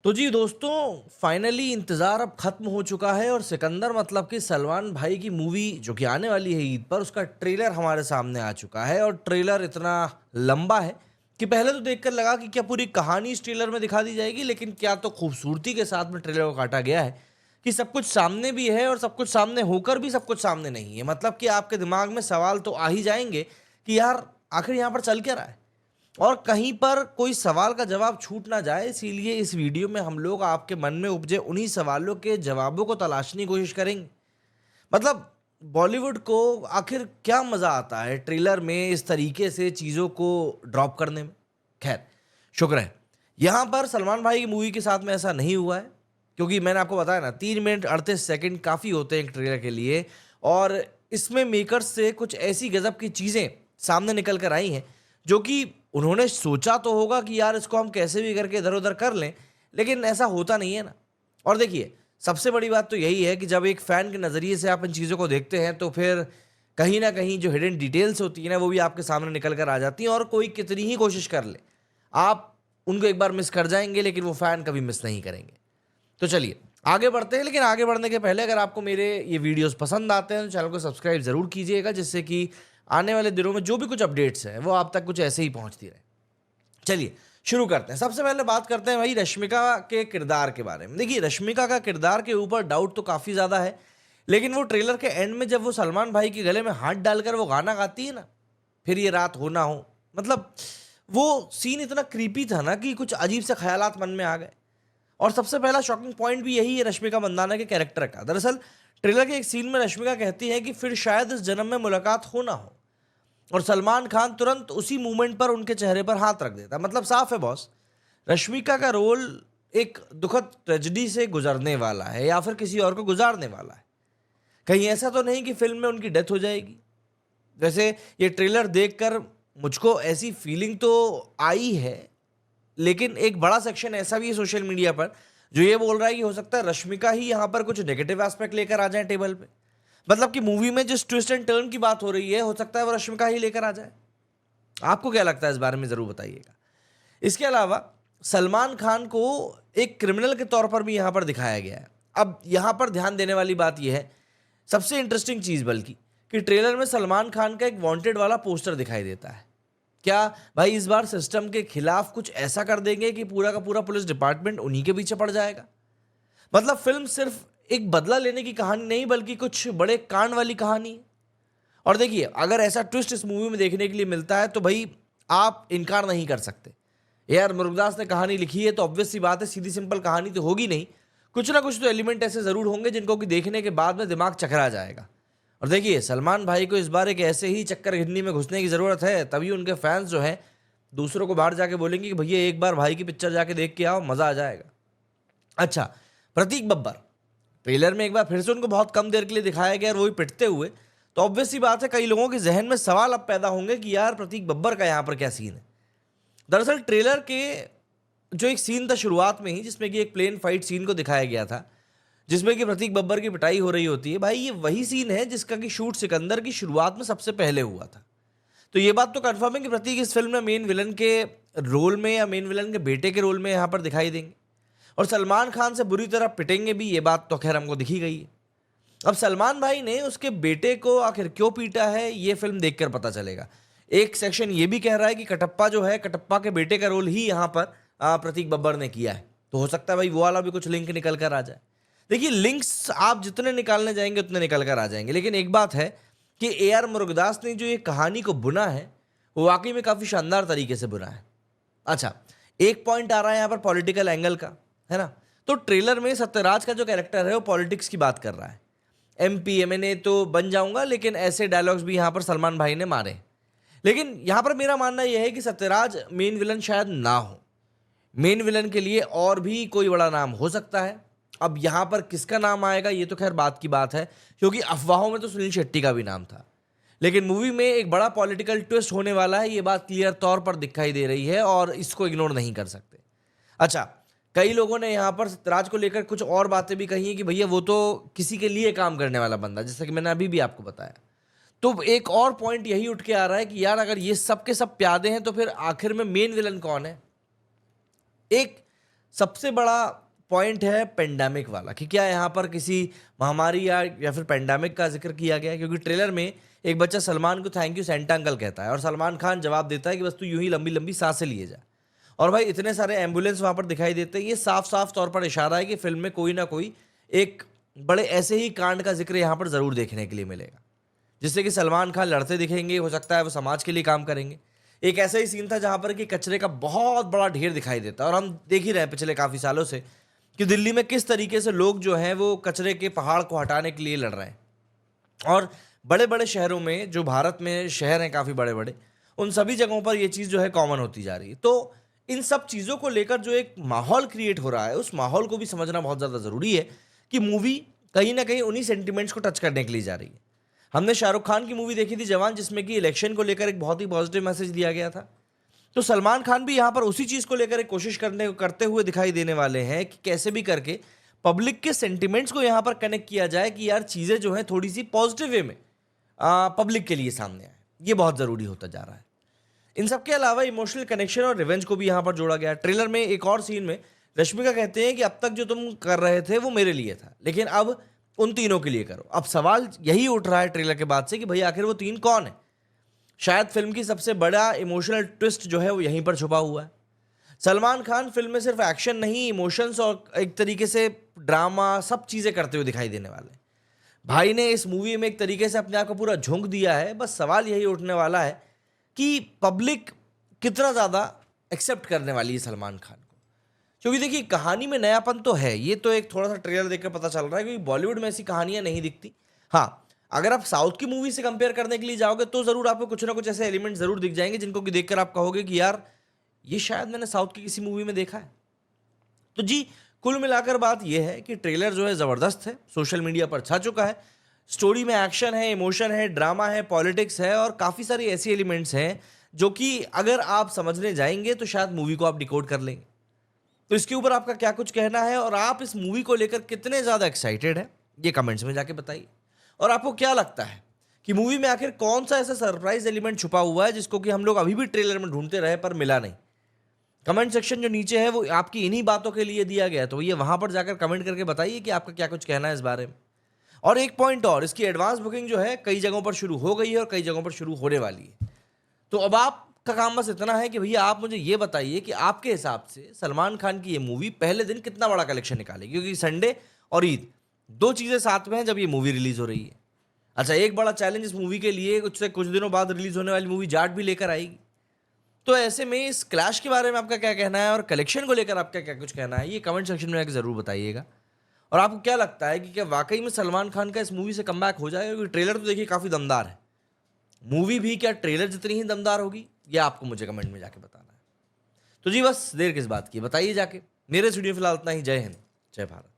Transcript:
तो जी दोस्तों, फाइनली इंतज़ार अब ख़त्म हो चुका है और सिकंदर मतलब कि सलमान भाई की मूवी जो कि आने वाली है ईद पर, उसका ट्रेलर हमारे सामने आ चुका है। और ट्रेलर इतना लंबा है कि पहले तो देखकर लगा कि क्या पूरी कहानी इस ट्रेलर में दिखा दी जाएगी, लेकिन क्या तो खूबसूरती के साथ में ट्रेलर को काटा गया है कि सब कुछ सामने भी है और सब कुछ सामने होकर भी सब कुछ सामने नहीं है। मतलब कि आपके दिमाग में सवाल तो आ ही जाएंगे कि यार आखिर यहाँ पर चल क्या रहा है, और कहीं पर कोई सवाल का जवाब छूट ना जाए, इसीलिए इस वीडियो में हम लोग आपके मन में उपजे उन्हीं सवालों के जवाबों को तलाशने की कोशिश करेंगे। मतलब बॉलीवुड को आखिर क्या मजा आता है ट्रेलर में इस तरीके से चीजों को ड्रॉप करने में। खैर, शुक्र है यहां पर सलमान भाई की मूवी के साथ में ऐसा नहीं हुआ है, क्योंकि मैंने आपको बताया ना, 3 मिनट 38 सेकंड काफी होते हैं एक ट्रेलर के लिए। और इसमें मेकर्स से कुछ ऐसी गजब की चीजें सामने निकल कर आई हैं जो कि उन्होंने सोचा तो होगा कि यार इसको हम कैसे भी करके इधर उधर कर लें, लेकिन ऐसा होता नहीं है ना। और देखिए, सबसे बड़ी बात तो यही है कि जब एक फैन के नज़रिए से आप इन चीज़ों को देखते हैं तो फिर कहीं ना कहीं जो हिडन डिटेल्स होती है ना, वो भी आपके सामने निकल कर आ जाती हैं। और कोई कितनी ही कोशिश कर ले, आप उनको एक बार मिस कर जाएंगे, लेकिन वो फैन कभी मिस नहीं करेंगे। तो चलिए आगे बढ़ते हैं, लेकिन आगे बढ़ने के पहले अगर आपको मेरे ये वीडियोस पसंद आते हैं तो चैनल को सब्सक्राइब जरूर कीजिएगा, जिससे कि आने वाले दिनों में जो भी कुछ अपडेट्स हैं वो आप तक कुछ ऐसे ही पहुंचती रहे। चलिए शुरू करते हैं। सबसे पहले बात करते हैं भाई रश्मिका के किरदार के बारे में। देखिए, रश्मिका का किरदार के ऊपर डाउट तो काफ़ी ज़्यादा है, लेकिन वो ट्रेलर के एंड में जब वो सलमान भाई के गले में हाथ डालकर वो गाना गाती है ना, फिर ये रात हो ना हो, मतलब वो सीन इतना क्रीपी था ना कि कुछ अजीब से ख्यालात मन में आ गए। और सबसे पहला शॉकिंग पॉइंट भी यही है रश्मिका मंदाना के कैरेक्टर का। दरअसल ट्रेलर के एक सीन में रश्मिका कहती है कि फिर शायद इस जन्म में मुलाकात हो ना हो, और सलमान खान तुरंत उसी मूवमेंट पर उनके चेहरे पर हाथ रख देता। मतलब साफ है बॉस, रश्मिका का रोल एक दुखद ट्रेजेडी से गुजरने वाला है या फिर किसी और को गुजारने वाला है। कहीं ऐसा तो नहीं कि फिल्म में उनकी डेथ हो जाएगी। वैसे ये ट्रेलर देखकर मुझको ऐसी फीलिंग तो आई है, लेकिन एक बड़ा सेक्शन ऐसा भी है सोशल मीडिया पर जो ये बोल रहा है कि हो सकता है रश्मिका ही यहां पर कुछ नेगेटिव एस्पेक्ट लेकर आ जाए टेबल पे। मतलब कि मूवी में जिस ट्विस्ट एंड टर्न की बात हो रही है, हो सकता है वो रश्मिका ही लेकर आ जाए। आपको क्या लगता है इस बारे में जरूर बताइएगा। इसके अलावा सलमान खान को एक क्रिमिनल के तौर पर भी यहां पर दिखाया गया है। अब यहां पर ध्यान देने वाली बात यह है, सबसे इंटरेस्टिंग चीज बल्कि, कि ट्रेलर में सलमान खान का एक वांटेड वाला पोस्टर दिखाई देता है। क्या भाई इस बार सिस्टम के खिलाफ कुछ ऐसा कर देंगे कि पूरा का पूरा पुलिस डिपार्टमेंट उन्हीं के पीछे पड़ जाएगा? मतलब फिल्म सिर्फ एक बदला लेने की कहानी नहीं, बल्कि कुछ बड़े कांड वाली कहानी है। और देखिए, अगर ऐसा ट्विस्ट इस मूवी में देखने के लिए मिलता है तो भाई आप इनकार नहीं कर सकते। यार मुरुगदास ने कहानी लिखी है तो ऑब्वियस सी बात है, सीधी सिंपल कहानी तो होगी नहीं, कुछ ना कुछ तो एलिमेंट ऐसे जरूर होंगे जिनको कि देखने के बाद में दिमाग चकरा जाएगा। और देखिए, सलमान भाई को इस बार एक ऐसे ही चक्कर घिन्नी में घुसने की जरूरत है, तभी उनके फैंस जो हैं दूसरों को बाहर जाके बोलेंगे कि भैया एक बार भाई की पिक्चर जाके देख के आओ, मजा आ जाएगा। अच्छा, प्रतीक बब्बर, ट्रेलर में एक बार फिर से उनको बहुत कम देर के लिए दिखाया गया और वो भी पिटते हुए। तो ऑब्वियस सी बात है, कई लोगों के जहन में सवाल अब पैदा होंगे कि यार प्रतीक बब्बर का यहाँ पर क्या सीन है। दरअसल ट्रेलर के जो एक सीन था शुरुआत में ही, जिसमें कि एक प्लेन फाइट सीन को दिखाया गया था, जिसमें कि प्रतीक बब्बर की पिटाई हो रही होती है, भाई ये वही सीन है जिसका कि शूट सिकंदर की शुरुआत में सबसे पहले हुआ था। तो ये बात तो कंफर्म है कि प्रतीक इस फिल्म में मेन विलन के रोल में या मेन विलन के बेटे के रोल में यहाँ पर दिखाई देंगे, और सलमान खान से बुरी तरह पिटेंगे भी, ये बात तो खैर हमको दिखी गई है। अब सलमान भाई ने उसके बेटे को आखिर क्यों पीटा है, ये फिल्म देखकर पता चलेगा। एक सेक्शन ये भी कह रहा है कि कटप्पा जो है, कटप्पा के बेटे का रोल ही यहाँ पर प्रतीक बब्बर ने किया है। तो हो सकता है भाई वो वाला भी कुछ लिंक निकल कर आ जाए। देखिए, लिंक्स आप जितने निकालने जाएंगे उतने निकल कर आ जाएंगे, लेकिन एक बात है कि AR मुरुगदास ने जो ये कहानी को बुना है वो वाकई में काफ़ी शानदार तरीके से बुना है। अच्छा, एक पॉइंट आ रहा है यहाँ पर पॉलिटिकल एंगल का, है ना। तो ट्रेलर में सत्यराज का जो कैरेक्टर है वो पॉलिटिक्स की बात कर रहा है। MP MNA तो बन जाऊंगा, लेकिन ऐसे डायलॉग्स भी यहाँ पर सलमान भाई ने मारे। लेकिन यहाँ पर मेरा मानना यह है कि सत्यराज मेन विलन शायद ना हो, मेन विलन के लिए और भी कोई बड़ा नाम हो सकता है। अब यहाँ पर किसका नाम आएगा ये तो खैर बात की बात है, क्योंकि अफवाहों में तो सुनील शेट्टी का भी नाम था, लेकिन मूवी में एक बड़ा पॉलिटिकल ट्विस्ट होने वाला है, ये बात क्लियर तौर पर दिखाई दे रही है और इसको इग्नोर नहीं कर सकते। अच्छा, कई लोगों ने यहाँ पर सत्यराज को लेकर कुछ और बातें भी कही हैं कि भैया वो तो किसी के लिए काम करने वाला बंदा, जैसा कि मैंने अभी भी आपको बताया। तो एक और पॉइंट यही उठ के आ रहा है कि यार अगर ये सब के सब प्यादे हैं तो फिर आखिर में मेन विलन कौन है। एक सबसे बड़ा पॉइंट है पेंडेमिक वाला कि क्या यहाँ पर किसी महामारी या फिर पेंडेमिक का जिक्र किया गया है, क्योंकि ट्रेलर में एक बच्चा सलमान को थैंक यू सेंटा अंकल कहता है और सलमान खान जवाब देता है कि बस तू यूं ही लंबी लंबी सांसें लिए जा। और भाई इतने सारे एम्बुलेंस वहाँ पर दिखाई देते हैं, ये साफ साफ तौर पर इशारा है कि फिल्म में कोई ना कोई एक बड़े ऐसे ही कांड का जिक्र यहाँ पर ज़रूर देखने के लिए मिलेगा, जिससे कि सलमान खान लड़ते दिखेंगे, हो सकता है वो समाज के लिए काम करेंगे। एक ऐसा ही सीन था जहाँ पर कि कचरे का बहुत बड़ा ढेर दिखाई देता है और हम देख ही रहे हैं पिछले काफ़ी सालों से कि दिल्ली में किस तरीके से लोग जो हैं वो कचरे के पहाड़ को हटाने के लिए लड़ रहे हैं। और बड़े बड़े शहरों में, जो भारत में शहर हैं काफ़ी बड़े बड़े, उन सभी जगहों पर ये चीज़ जो है कॉमन होती जा रही है। तो इन सब चीज़ों को लेकर जो एक माहौल क्रिएट हो रहा है, उस माहौल को भी समझना बहुत ज़्यादा ज़रूरी है कि मूवी कहीं ना कहीं उन्हीं सेंटिमेंट्स को टच करने के लिए जा रही है। हमने शाहरुख खान की मूवी देखी थी जवान, जिसमें कि इलेक्शन को लेकर एक बहुत ही पॉजिटिव मैसेज दिया गया था। तो सलमान खान भी यहाँ पर उसी चीज़ को लेकर एक कोशिश करते हुए दिखाई देने वाले हैं कि कैसे भी करके पब्लिक के सेंटिमेंट्स को यहाँ पर कनेक्ट किया जाए कि यार चीज़ें जो हैं थोड़ी सी पॉजिटिव वे में पब्लिक के लिए सामने आए। ये बहुत ज़रूरी होता जा रहा है। इन सब के अलावा इमोशनल कनेक्शन और रिवेंज को भी यहाँ पर जोड़ा गया। ट्रेलर में एक और सीन में रश्मिका कहते हैं कि अब तक जो तुम कर रहे थे वो मेरे लिए था, लेकिन अब उन तीनों के लिए करो। अब सवाल यही उठ रहा है ट्रेलर के बाद से कि भाई आखिर वो तीन कौन है। शायद फिल्म की सबसे बड़ा इमोशनल ट्विस्ट जो है वो यहीं पर छुपा हुआ है। सलमान खान फिल्म में सिर्फ एक्शन नहीं, इमोशंस और एक तरीके से ड्रामा, सब चीज़ें करते हुए दिखाई देने वाले हैं। भाई ने इस मूवी में एक तरीके से अपने आप को पूरा झोंक दिया है। बस सवाल यही उठने वाला है कि पब्लिक कितना ज़्यादा एक्सेप्ट करने वाली है सलमान खान को। क्योंकि देखिए कहानी में नयापन तो है, ये तो एक थोड़ा सा ट्रेलर देखकर पता चल रहा है, क्योंकि बॉलीवुड में ऐसी कहानियां नहीं दिखती। हाँ, अगर आप साउथ की मूवी से कंपेयर करने के लिए जाओगे तो ज़रूर आपको कुछ ना कुछ ऐसे एलिमेंट ज़रूर दिख जाएंगे जिनको कि देखकर आप कहोगे कि यार ये शायद मैंने साउथ की किसी मूवी में देखा है। तो जी, कुल मिलाकर बात यह है कि ट्रेलर जो है ज़बरदस्त है, सोशल मीडिया पर छा चुका है। स्टोरी में एक्शन है, इमोशन है, ड्रामा है, पॉलिटिक्स है और काफ़ी सारी ऐसी एलिमेंट्स हैं जो कि अगर आप समझने जाएंगे तो शायद मूवी को आप डिकोड कर लेंगे। तो इसके ऊपर आपका क्या कुछ कहना है और आप इस मूवी को लेकर कितने ज़्यादा एक्साइटेड हैं, ये कमेंट्स में जाके बताइए। और आपको क्या लगता है कि मूवी में आखिर कौन सा ऐसा सरप्राइज एलिमेंट छुपा हुआ है जिसको कि हम लोग अभी भी ट्रेलर में ढूंढते रहे पर मिला नहीं। कमेंट सेक्शन जो नीचे है वो आपकी इन्हीं बातों के लिए दिया गया है, तो ये वहां पर जाकर कमेंट करके बताइए कि आपका क्या कुछ कहना है इस बारे में। और एक पॉइंट और, इसकी एडवांस बुकिंग जो है कई जगहों पर शुरू हो गई है और कई जगहों पर शुरू होने वाली है। तो अब आपका काम बस इतना है कि भैया आप मुझे ये बताइए कि आपके हिसाब से सलमान खान की ये मूवी पहले दिन कितना बड़ा कलेक्शन निकालेगी, क्योंकि संडे और ईद दो चीज़ें साथ में हैं जब ये मूवी रिलीज हो रही है। अच्छा, एक बड़ा चैलेंज इस मूवी के लिए कुछ दिनों बाद रिलीज होने वाली मूवी जाट भी लेकर आएगी। तो ऐसे में इस क्लैश के बारे में आपका क्या कहना है और कलेक्शन को लेकर आपका क्या कुछ कहना है, ये कमेंट सेक्शन में आकर ज़रूर बताइएगा। और आपको क्या लगता है कि क्या वाकई में सलमान खान का इस मूवी से कमबैक हो जाएगा, क्योंकि ट्रेलर तो देखिए काफ़ी दमदार है। मूवी भी क्या ट्रेलर जितनी ही दमदार होगी, ये आपको मुझे कमेंट में जाके बताना है। तो जी बस देर किस बात की, बताइए जाके। मेरे स्टूडियो फिलहाल इतना ही। जय हिंद, जय भारत।